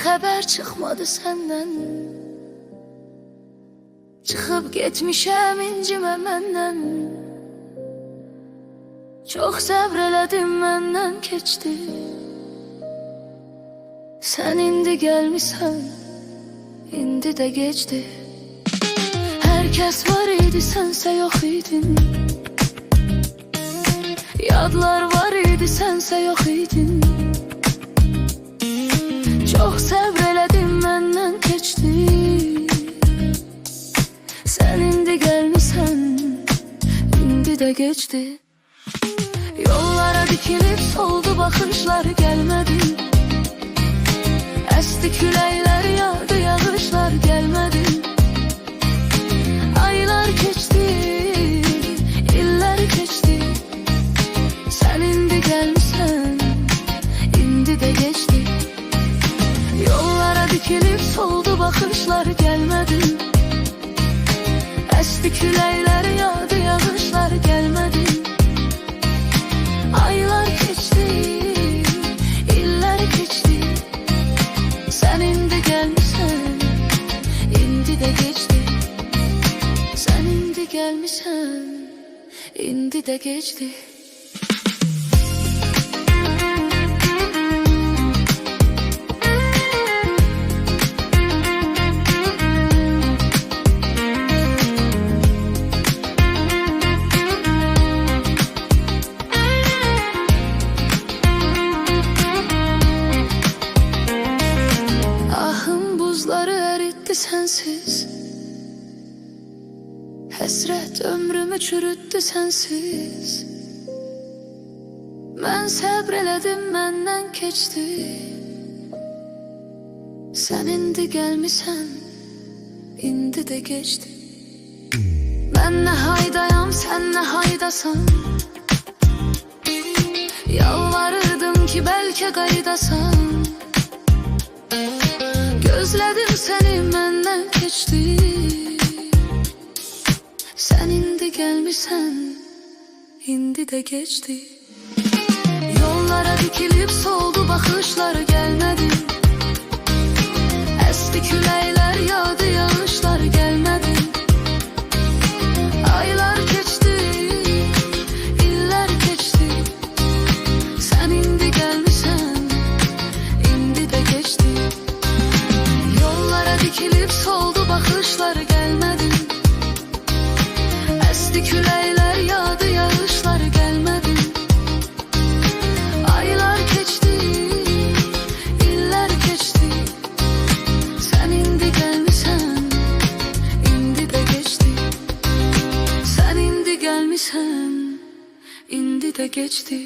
xəbər çıxmadı səndən. Çıxıb getmişəm incimə məndən. Çox səbr elədim, məndən keçdi. Sən indi gəlmisən, indi də gecdi. Hər kəs var idi, sənsə yox idin. Yadlar var idi, sənsə yox idin. Çox səbr elədim, məndən keçdi. Sən indi gəlmisən, indi də gecdi. Yollara dikilib soldu baxışlar, gəlmədi. Əsdi küləklər, yağdı yağışlar, gəlmədi. Aylar keçdi, illər keçdi. Sən indi gəlmisən, indi də gecdi. Yollara dikilib soldu baxışlar, gəlmədi. Əsdi küləklər, yağdı yağışlar, gəlmədi. Aylar keçdi, illər keçdi. Sən indi gəlmisən, indi də gecdi. Sən indi gəlmisən, indi də gecdi. Buzları eritti sensiz. Həsrət ömrümü çürüttü sensiz. Mən səbr elədim, məndən keçdi. Sən indi gəlmisən, indi də gecdi. Mən nə haydayam, sən nə haydasan. Yalvarırdım ki bəlkə qayıdasan. Gözlədim səni, məndən keçdi. Sən indi gəlmisən, indi də gecdi. Yollara dikilib soldu baxışlar, gəlmədi. Əsdi küləklər, yağdı yağışlar, gəlmədi. Aylar keçdi, illər keçdi. Sən indi gəlmisən, indi də gecdi. Dikilib soldu baxışlar, gəlmədi. Əsdi küləklər, yağdı yağışlar, gəlmədi. Aylar keçdi, illər keçdi. Sən indi gəlmisən, indi də gecdi. Sən indi gəlmisən, indi də gecdi.